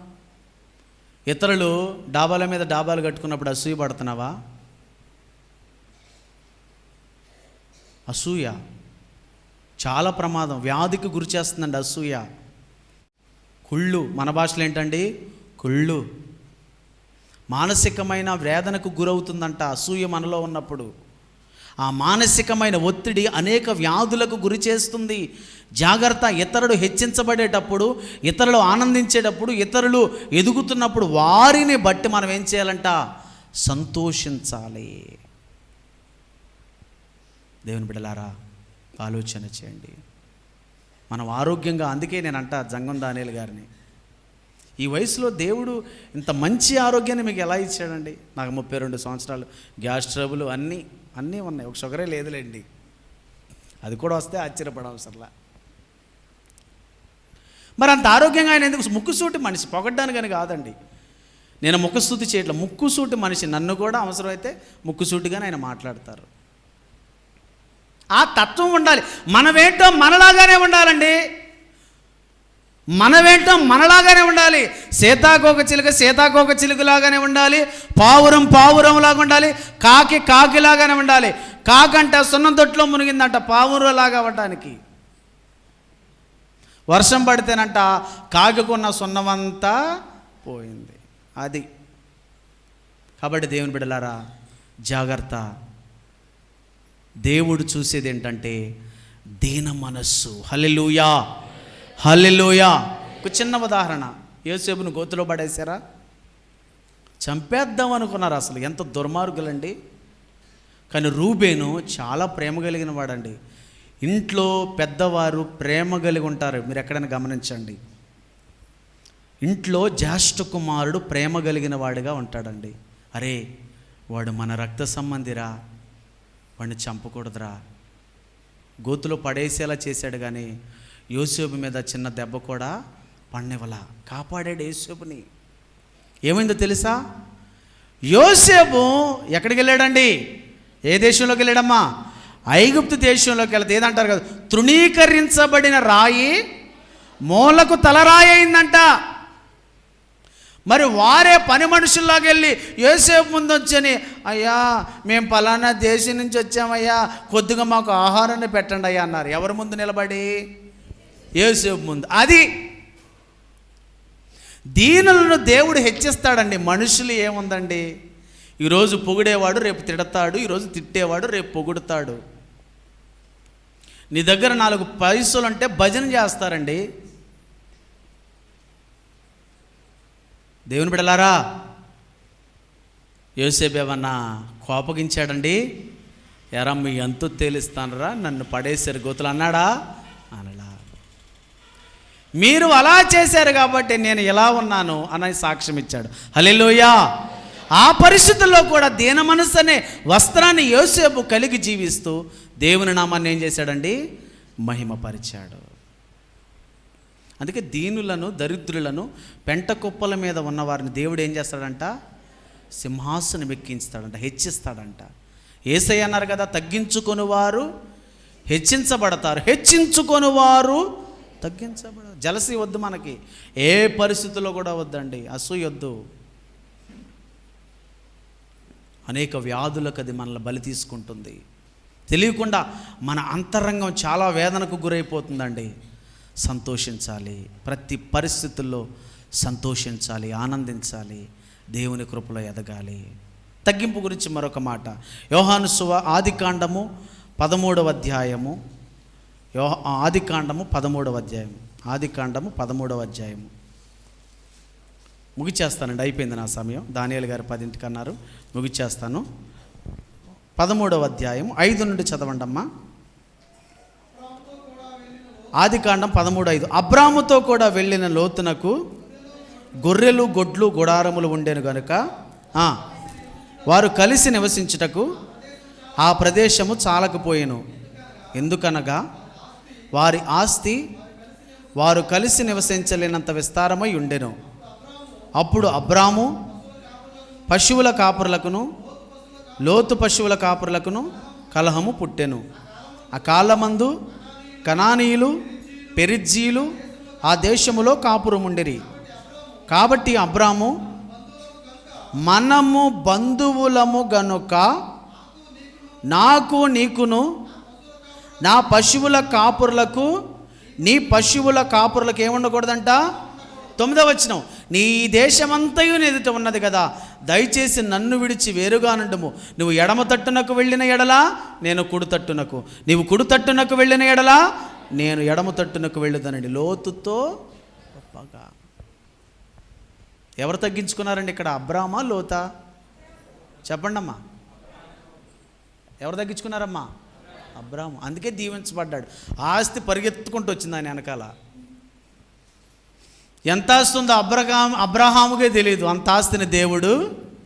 A: ఇతరులు డాబాల మీద డాబాలు కట్టుకున్నప్పుడు అసూయ పడుతున్నావా? అసూయ చాలా ప్రమాదం, వ్యాధికి గురి చేస్తుందండి అసూయ. కుళ్ళు, మన భాషలో ఏంటండి కుళ్ళు. మానసికమైన వేదనకు గురవుతుందంట అసూయ మనలో ఉన్నప్పుడు. ఆ మానసికమైన ఒత్తిడి అనేక వ్యాధులకు గురి చేస్తుంది. జాగ్రత్త. ఇతరులు హెచ్చించబడేటప్పుడు, ఇతరులు ఆనందించేటప్పుడు, ఇతరులు ఎదుగుతున్నప్పుడు వారిని బట్టి మనం ఏం చేయాలంట, సంతోషించాలి. దేవుని బిడ్డలారా ఆలోచన చేయండి. మనం ఆరోగ్యంగా, అందుకే నేను అంటా జంగం దానియేలు గారిని, ఈ వయసులో దేవుడు ఇంత మంచి ఆరోగ్యాన్ని మీకు ఎలా ఇచ్చాడండి? నాకు 32 సంవత్సరాలు, గ్యాస్ ట్రబుల్ అన్నీ ఉన్నాయి, ఒక షుగరే లేదులేండి. అది కూడా వస్తే ఆశ్చర్యపడవసరలా. మరి అంత ఆరోగ్యంగా ఆయన ఎందుకు? ముక్కుసూటి మనిషి, పొగడ్డానికని కాదండి. నేను ముక్కుసూటి చేయట్ల, ముక్కుసూటి మనిషి. నన్ను కూడా అవసరమైతే ముక్కుసూటిగానే ఆయన మాట్లాడతారు. ఆ తత్వం ఉండాలి. మనమేంటో మనలాగానే ఉండాలండి. మనమేంటో మనలాగానే ఉండాలి. సీతాకోక చిలుకలాగానే ఉండాలి. పావురంలాగా ఉండాలి. కాకిలాగానే ఉండాలి. కాకంట సున్నం తొట్టులో మునిగిందంట పావురంలాగా అవ్వటానికి. వర్షం పడితేనంట కాకుకున్న సున్నమంతా పోయింది. అది కాబట్టి దేవుని బిడ్డలారా జాగ్రత్త. దేవుడు చూసేది ఏంటంటే దీన మనస్సు. హల్లెలూయా, హల్లెలూయా. ఒక చిన్న ఉదాహరణ, యోసేపును గోతిలో పడేశారా? చంపేద్దాం అనుకున్నారు. అసలు ఎంత దుర్మార్గులండి. కానీ రూబేను చాలా ప్రేమ కలిగిన వాడండి. ఇంట్లో పెద్దవారు ప్రేమ కలిగి ఉంటారు. మీరు ఎక్కడైనా గమనించండి. ఇంట్లో జ్యేష్ఠ కుమారుడు ప్రేమ కలిగిన వాడిగా ఉంటాడండి. అరే వాడు మన రక్త సంబంధిరా, వాడిని చంపకూడదురా. గోతులో పడేసేలా చేశాడు, కానీ యోసేపు మీద చిన్న దెబ్బ కూడా పడనివ్వలా. కాపాడాడు యోసేపుని. ఏమైందో తెలుసా? యోసేపు ఎక్కడికి వెళ్ళాడండి? ఏ దేశంలోకి వెళ్ళాడమ్మా? ఐగుప్తు దేశంలోకి వెళ్తే ఏదంటారు కదా, తృణీకరించబడిన రాయి మూలకు తలరాయి అయిందంట. మరి వారే పని మనుషుల్లాగా వెళ్ళి యోసేపు ముందు వచ్చని, అయ్యా మేము పలానా దేశం నుంచి వచ్చామయ్యా, కొద్దిగా మాకు ఆహారాన్ని పెట్టండి అయ్యా అన్నారు. ఎవరి ముందు నిలబడి? యోసేపు ముందు. అది దీనులను దేవుడు హెచ్చిస్తాడండి. మనుషులు ఏముందండి, ఈరోజు పొగిడేవాడు రేపు తిడతాడు, ఈరోజు తిట్టేవాడు రేపు పొగుడుతాడు. నీ దగ్గర 4 పైసలు అంటే భజన చేస్తారండి. దేవుని బిడ్డలారా, యోసేపు ఏమన్నా కోపగించాడండి? ఎరా మీ ఎంతో తేలిస్తానరా, నన్ను పడేసారు గోతులు అన్నాడా? అనలా. మీరు అలా చేశారు కాబట్టి నేను ఎలా ఉన్నాను అని సాక్ష్యం ఇచ్చాడు. హల్లెలూయా. ఆ పరిస్థితుల్లో కూడా దీన మనస్సు అనే వస్త్రాన్ని యోసేపు కలిగి జీవిస్తూ దేవుని నామాన్ని ఏం చేశాడండి? మహిమపరిచాడు. అందుకే దీనులను, దరిద్రులను, పెంట కుప్పల మీద ఉన్నవారిని దేవుడు ఏం చేస్తాడంట? సింహాసనం ఎక్కించుతాడంట, హెచ్చిస్తాడంట. యేసయ్య అన్నారు కదా, తగ్గించుకొనివారు హెచ్చించబడతారు, హెచ్చించుకొనివారు తగ్గించబడతారు. జలసి వద్దు మనకి, ఏ పరిస్థితుల్లో కూడా వద్దండి. అసూయ వద్దు. అనేక వ్యాధులకు అది మనల్ని బలి తీసుకుంటుంది. తెలియకుండా మన అంతరంగం చాలా వేదనకు గురైపోతుందండి. సంతోషించాలి, ప్రతి పరిస్థితుల్లో సంతోషించాలి, ఆనందించాలి, దేవుని కృపలో ఎదగాలి. తగ్గింపు గురించి మరొక మాట, యోహాను ఆదికాండము 13వ అధ్యాయము. ఆదికాండము 13వ అధ్యాయము. ముగిచేస్తానండి, అయిపోయింది నా సమయం. దానియేలు గారు 10ంటికి అన్నారు, ముగిచేస్తాను. 13వ అధ్యాయం 5 నుండి చదవండి అమ్మా. ఆదికాండం 13:5. అబ్రాముతో కూడా వెళ్ళిన లోతునకు గొర్రెలు, గొడ్లు, గుడారములు ఉండేను గనుక వారు కలిసి నివసించుటకు ఆ ప్రదేశము చాలకపోయెను. ఎందుకనగా వారి ఆస్తి వారు కలిసి నివసించలేనంత విస్తారమై ఉండెను. అప్పుడు అబ్రాము పశువుల కాపురులకును లోతు పశువుల కాపురులకును కలహము పుట్టెను. ఆ కాలమందు కనానీయులు, పెరిజ్జీలు ఆ దేశములో కాపురముండిరి. కాబట్టి అబ్రాము, మనము బంధువులము గనుక నాకు నీకును నా పశువుల కాపురులకు నీ పశువుల కాపురులకు ఏముండకూడదంట? 9వ వచనం, నీ దేశమంతయు ఎదుట ఉన్నది కదా, దయచేసి నన్ను విడిచి వేరుగా నుండుము. నువ్వు ఎడమ తట్టునకు వెళ్ళిన ఎడలా నేను కుడి తట్టునకు, నీవు కుడి తట్టునకు వెళ్ళిన ఎడలా నేను ఎడమ తట్టునకు వెళ్ళుదనండి. లోతుతో గొప్పగా. ఎవరు తగ్గించుకున్నారండి ఇక్కడ? అబ్రామా, లోతా? చెప్పండి అమ్మా, ఎవరు తగ్గించుకున్నారమ్మా? అబ్రాము. అందుకే దీవించబడ్డాడు. ఆస్తి పరిగెత్తుకుంటూ వచ్చింది ఆయన వెనకాల. ఎంత ఆస్తి ఉందో అబ్రహాముకే తెలియదు, అంత ఆస్తిని దేవుడు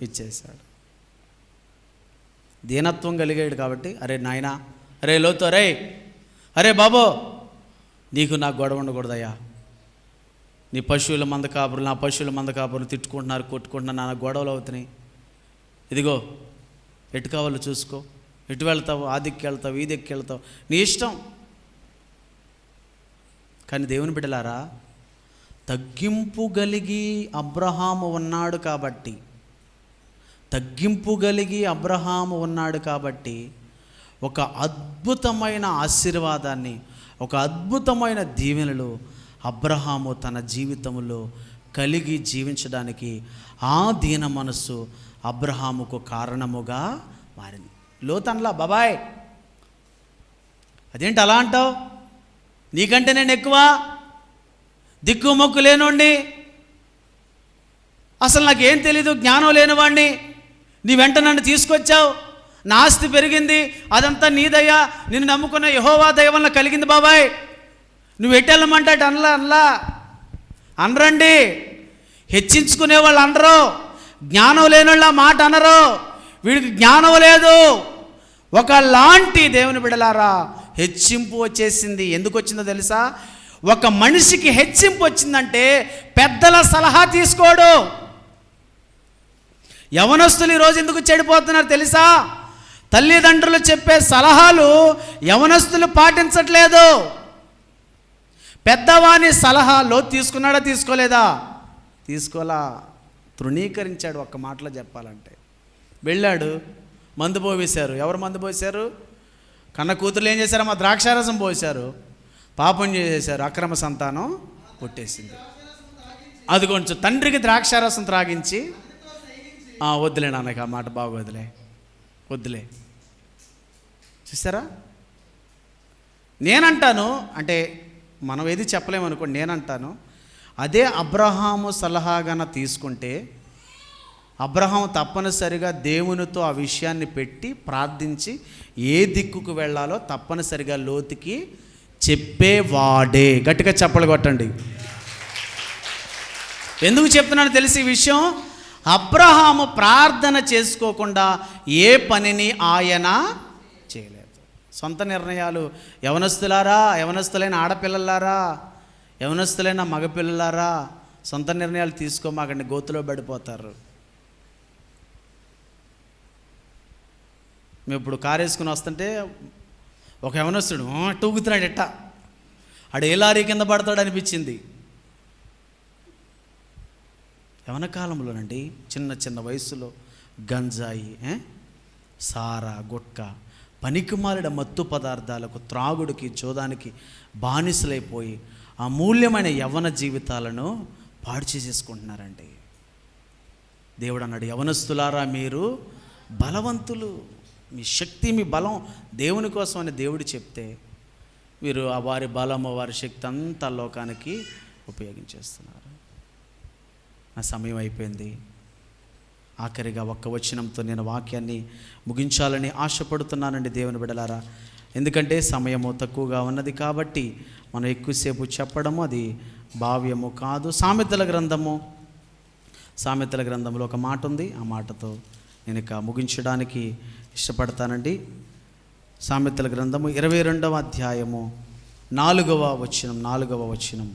A: ఇచ్చేశాడు. దీనత్వం కలిగాడు కాబట్టి, అరే నాయనా, అరే లోతు, అరే బాబో, నీకు నాకు గొడవ ఉండకూడదయ్యా. నీ పశువుల మంద కాపురులు నా పశువుల మంద కాపురులు తిట్టుకుంటున్నారు, కొట్టుకుంటున్నారు, నా గొడవలు అవుతున్నాయి. ఇదిగో ఎటు కావాలో చూసుకో, ఎటు వెళ్తావు, ఆ దిక్కు వెళ్తావు, ఈ దిక్కు వెళ్తావు, నీ ఇష్టం. కానీ దేవుని బిడ్డలారా, తగ్గింపు కలిగి అబ్రహాము ఉన్నాడు కాబట్టి, ఒక అద్భుతమైన ఆశీర్వాదాన్ని, ఒక అద్భుతమైన దీవెనలు అబ్రహాము తన జీవితంలో కలిగి జీవించడానికి ఆ దీన మనస్సు అబ్రహాముకు కారణముగా మారింది. లోతన్లా, బాబాయ్ అదేంటి అలా అంటావు, నీకంటే నేను ఎక్కువ, దిక్కు మొక్కు లేనోడిని, అసలు నాకేం తెలీదు, జ్ఞానం లేనివాడిని, నీ వెంట నన్ను తీసుకొచ్చావు, నా ఆస్తి పెరిగింది, అదంతా నీదయ్యా, నిన్ను నమ్ముకున్న యెహోవా దయ వల్ల కలిగింది బాబాయ్, నువ్వు ఎట్టెళ్ళమంటే అనలా అనరండి. హెచ్చించుకునే వాళ్ళు అనరు, జ్ఞానం లేని వాళ్ళ మాట అనరు. వీడికి జ్ఞానం లేదు, ఒకలాంటి దేవుని బిడలారా హెచ్చింపు వచ్చేసింది. ఎందుకు వచ్చిందో తెలుసా? ఒక మనిషికి హెచ్చింపు వచ్చిందంటే పెద్దల సలహా తీసుకోడు. యవనస్తులు ఈరోజు ఎందుకు చెడిపోతున్నారు తెలుసా? తల్లిదండ్రులు చెప్పే సలహాలు యవనస్తులు పాటించట్లేదు. పెద్దవాని సలహాలో తీసుకున్నాడా, తీసుకోలేదా? తీసుకోలా, తృణీకరించాడు. ఒక్క మాటలో చెప్పాలంటే వెళ్ళాడు, మందు పోవేశారు. ఎవరు మందు పోసారు? కన్న కూతురు ఏం చేశారు? మా ద్రాక్షారసం పోసారు, పాపం చేసేశారు, అక్రమ సంతానం పుట్టేసింది. అది కొంచెం తండ్రికి ద్రాక్షారసం త్రాగించి, వద్దులే నాన్నకి ఆ మాట బాగోదులే, వద్దులే. చూసారా? నేనంటాను, అంటే మనం ఏది చెప్పలేమనుకోండి, నేనంటాను అదే అబ్రహాము సలహాగాన తీసుకుంటే అబ్రహాము తప్పనిసరిగా దేవునితో ఆ విషయాన్ని పెట్టి ప్రార్థించి ఏ దిక్కుకు వెళ్ళాలో తప్పనిసరిగా లోతుకి చెప్పేవాడే. గట్టిగా చప్పలు కొట్టండి. ఎందుకు చెప్తున్నాను తెలిసి ఈ విషయం? అబ్రహాము ప్రార్థన చేసుకోకుండా ఏ పనిని ఆయన చేయలేదు. సొంత నిర్ణయాలు, యవనస్తులైన ఆడపిల్లలారా, యవనస్తులైన మగపిల్లలారా, సొంత నిర్ణయాలు తీసుకోమాకండి, గోతులో పడిపోతారు. మేము ఇప్పుడు కారు వేసుకుని వస్తుంటే ఒక యవనస్తుడు టూగుతున్నాడు, ఎట్టా ఆడు ఏ లారీ కింద పడతాడు అనిపించింది. యవన కాలంలోనండి, చిన్న చిన్న వయసులో గంజాయి, సారా, గుట్కా, పనికిమాలిన మత్తు పదార్థాలకు, త్రాగుడికి, జోదానికి బానిసలైపోయి అమూల్యమైన యవ్వన జీవితాలను పాడు చేసేసుకుంటున్నారండి. దేవుడు అన్నాడు, యవనస్తులారా మీరు బలవంతులు, మీ శక్తి, మీ బలం దేవుని కోసం అని దేవుడు చెప్తే మీరు ఆ వారి బలము, వారి శక్తి అంతా లోకానికి ఉపయోగించేస్తున్నారు. నా సమయం అయిపోయింది. ఆఖరిగా ఒక్క వచనంతో నేను వాక్యాన్ని ముగించాలని ఆశపడుతున్నానండి దేవుని బిడ్డలారా. ఎందుకంటే సమయము తక్కువగా ఉన్నది కాబట్టి మనం ఎక్కువసేపు చెప్పడము అది భావ్యము కాదు. సామెతల గ్రంథంలో ఒక మాట ఉంది, ఆ మాటతో నేను ఇక ముగించడానికి ఇష్టపడతానండి. సామెతల గ్రంథము 22వ అధ్యాయము 4వ వచనం.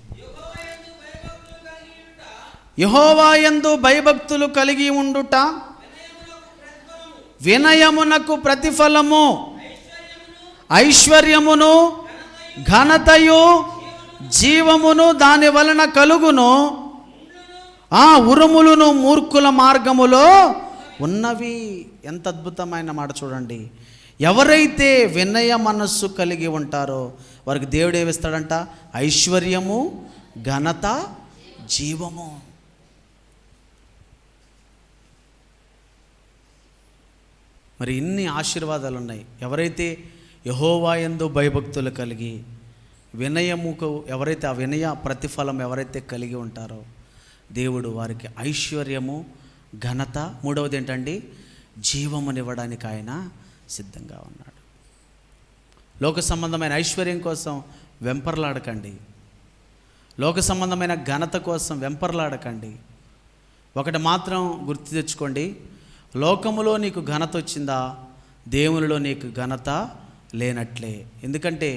A: యెహోవా యందు భయభక్తులు కలిగి ఉండుట వినయమునకు ప్రతిఫలము, ఐశ్వర్యమును, ఘనతయు, జీవమును దాని వలన కలుగును. ఉరుములను మూర్ఖుల మార్గములో ఉన్నవి. ఎంత అద్భుతమైన మాట చూడండి. ఎవరైతే వినయ మనస్సు కలిగి ఉంటారో వారికి దేవుడు ఏమిస్తాడంట? ఐశ్వర్యము, ఘనత, జీవము. మరి ఇన్ని ఆశీర్వాదాలు ఉన్నాయి. ఎవరైతే యెహోవా యందు భయభక్తులు కలిగి వినయముకు, ఎవరైతే ఆ వినయ ప్రతిఫలం ఎవరైతే కలిగి ఉంటారో దేవుడు వారికి ఐశ్వర్యము, ఘనత, మూడవది ఏంటండి? జీవమునివ్వడానికి ఆయన సిద్ధంగా ఉన్నాడు. లోక సంబంధమైన ఐశ్వర్యం కోసం వెంపర్లాడకండి, లోక సంబంధమైన ఘనత కోసం వెంపర్లాడకండి. ఒకటి మాత్రం గుర్తు తెచ్చుకోండి, లోకములో నీకు ఘనత వచ్చిందా, దేవునిలో నీకు ఘనత లేనట్లే. ఎందుకంటే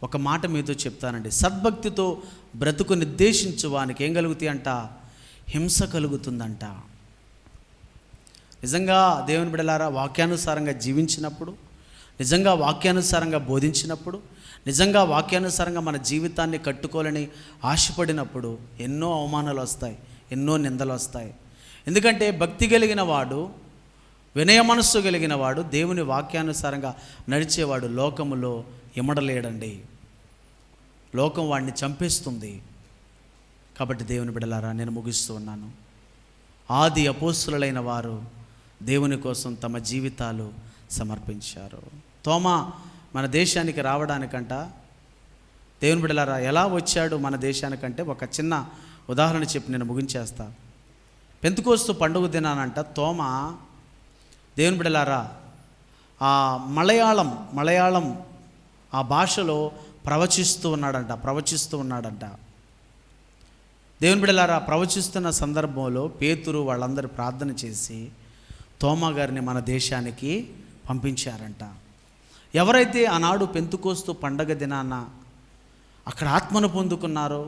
A: ఒక మాట మీతో చెప్తానండి, సద్భక్తితో బ్రతుకు నిర్దేశించు వానికి ఏం కలుగుతాయి అంట? హింస కలుగుతుందంట. నిజంగా దేవుని బిడ్డలారా వాక్యానుసారంగా జీవించినప్పుడు, నిజంగా వాక్యానుసారంగా బోధించినప్పుడు, నిజంగా వాక్యానుసారంగా మన జీవితాన్ని కట్టుకోవాలని ఆశపడినప్పుడు ఎన్నో అవమానాలు వస్తాయి, ఎన్నో నిందలు వస్తాయి. ఎందుకంటే భక్తి కలిగిన వాడు, వినయ మనస్సు కలిగిన వాడు, దేవుని వాక్యానుసారంగా నడిచేవాడు లోకములో ఇమడలేడండి. లోకం వాడిని చంపేస్తుంది. కాబట్టి దేవుని బిడ్డలారా, నేను ముగిస్తూ ఉన్నాను. ఆది అపోస్తులైన వారు దేవుని కోసం తమ జీవితాలు సమర్పించారు. తోమా మన దేశానికి రావడానికంట, దేవుని బిడ్డలారా ఎలా వచ్చాడు మన దేశానికంటే ఒక చిన్న ఉదాహరణ చెప్పి నేను ముగించేస్తా. పెంతెకోస్తు పండుగ దినానంట తోమా, దేవుని బిడ్డలారా, ఆ మలయాళం ఆ భాషలో ప్రవచిస్తూ ఉన్నాడంట. దేవుని బిడ్డలారా, ప్రవచిస్తున్న సందర్భంలో పేతురు వాళ్ళందరూ ప్రార్థన చేసి తోమా గారిని మన దేశానికి పంపించారంట. ఎవరైతే ఆనాడు పెంతెకోస్తు పండగ దినాన అక్కడ ఆత్మను పొందుకున్నారో,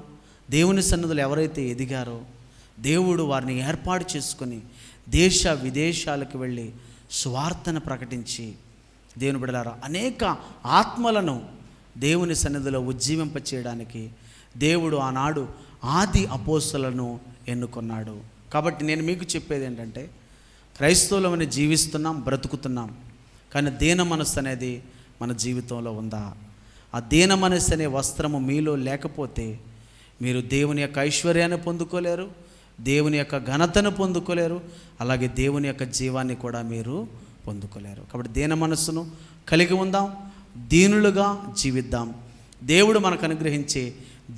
A: దేవుని సన్నిధిలో ఎవరైతే ఎదిగారో, దేవుడు వారిని ఏర్పాటు చేసుకొని దేశ విదేశాలకు వెళ్ళి సువార్తను ప్రకటించి, దేవుని బిడ్డలారా, అనేక ఆత్మలను దేవుని సన్నిధిలో ఉజ్జీవింపచేయడానికి దేవుడు ఆనాడు ఆది అపోస్తలులను ఎన్నుకున్నాడు. కాబట్టి నేను మీకు చెప్పేది ఏంటంటే, క్రైస్తవులమని జీవిస్తున్నాం, బ్రతుకుతున్నాం, కానీ దీన మనస్సు అనేది మన జీవితంలో ఉందా? ఆ దీన మనస్సు అనే వస్త్రము మీలో లేకపోతే మీరు దేవుని యొక్క ఐశ్వర్యాన్ని పొందుకోలేరు, దేవుని యొక్క ఘనతను పొందుకోలేరు, అలాగే దేవుని యొక్క జీవాన్ని కూడా మీరు పొందుకోలేరు. కాబట్టి దీన మనస్సును కలిగి ఉందాం, దీనులుగా జీవిద్దాం. దేవుడు మనకు అనుగ్రహించే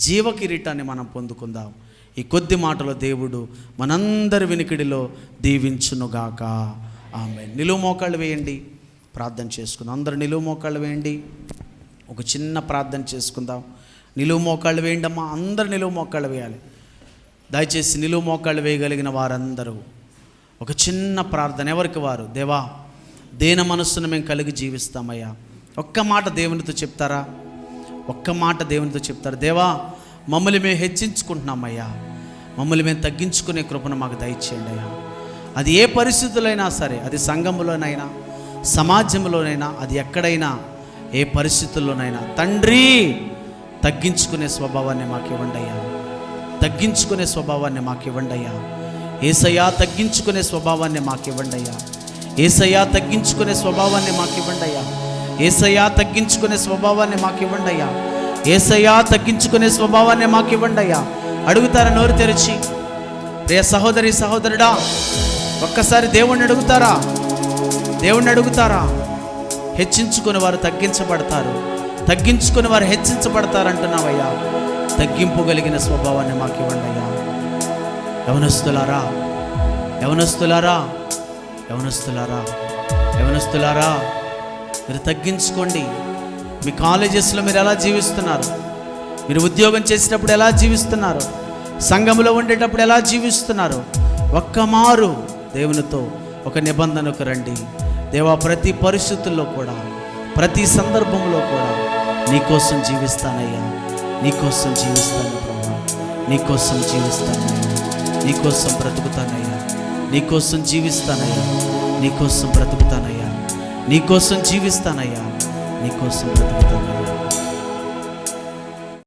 A: జీవ కిరీటాన్ని మనం పొందుకుందాం. ఈ కొద్ది మాటలో దేవుడు మనందరి వినికిడిలో దీవించునుగాక. ఆమేన్. నిలువు మోకాళ్ళు వేయండి, ప్రార్థన చేసుకుందాం. అందరూ నిలువు మోకాళ్ళు వేయండి. ఒక చిన్న ప్రార్థన చేసుకుందాం. నిలువు మోకాళ్ళు వేయండి అమ్మా, అందరు నిలువు మోకాళ్ళు వేయాలి. దయచేసి నిలువు మోకాళ్ళు వేయగలిగిన వారందరూ ఒక చిన్న ప్రార్థన, ఎవరికి వారు, దేవా దేన మనస్సును మేము కలిగి జీవిస్తామయ్యా. ఒక్క మాట దేవునితో చెప్తారా? ఒక్క మాట దేవునితో చెప్తారు. దేవా మమ్మల్ని మేము హెచ్చించుకుంటున్నామయ్యా, మమ్మల్ని మేము తగ్గించుకునే కృపను మాకు దయచేయండి అయ్యా. అది ఏ పరిస్థితులైనా సరే, అది సంఘంలోనైనా, సమాజంలోనైనా, అది ఎక్కడైనా, ఏ పరిస్థితుల్లోనైనా తండ్రి తగ్గించుకునే స్వభావాన్ని మాకు ఇవ్వండి అయ్యా. తగ్గించుకునే స్వభావాన్ని మాకు ఇవ్వండి అయ్యా. యేసయ్యా తగ్గించుకునే స్వభావాన్ని మాకు ఇవ్వండి అయ్యా. యేసయ్యా తగ్గించుకునే స్వభావాన్ని మాకు ఇవ్వండి అయ్యా. యేసయ్యా తగ్గించుకునే స్వభావాన్ని మాకు ఇవ్వండి అయ్యా. యేసయ్యా తగ్గించుకునే స్వభావాన్ని మాకు ఇవ్వండి అయ్యా. అడుగుతారా నోరు తెరిచి? ప్రియ సహోదరి సహోదరుడా, ఒక్కసారి దేవుణ్ణి అడుగుతారా? దేవుణ్ణి అడుగుతారా? హెచ్చించుకుని వారు తగ్గించబడతారు, తగ్గించుకుని వారు హెచ్చించబడతారు అంటున్నావయ్యా. తగ్గింపు కలిగిన స్వభావాన్ని మాకు ఇవ్వండి అయ్యా. యవనస్తులారా, యవనస్తులారా, యవనస్తులారా, యవనస్తులారా, మీరు తగ్గించుకోండి. మీ కాలేజెస్లో మీరు ఎలా జీవిస్తున్నారు? మీరు ఉద్యోగం చేసేటప్పుడు ఎలా జీవిస్తున్నారు? సంఘంలో ఉండేటప్పుడు ఎలా జీవిస్తున్నారు? ఒక్క మారు దేవునితో ఒక నిబంధనకు రండి. దేవా, ప్రతి పరిస్థితుల్లో కూడా, ప్రతి సందర్భంలో కూడా నీకోసం జీవిస్తానయ్యా, నీకోసం జీవిస్తాను ప్రభా, నీకోసం జీవిస్తానయ్యా, నీకోసం బ్రతుకుతానయ్యా, నీకోసం జీవిస్తానయ్యా, నీకోసం బ్రతుకుతానయ్యా, నీకోసం జీవిస్తానయ్యా, నీకోసం బ్రతుకుతానయ్యా.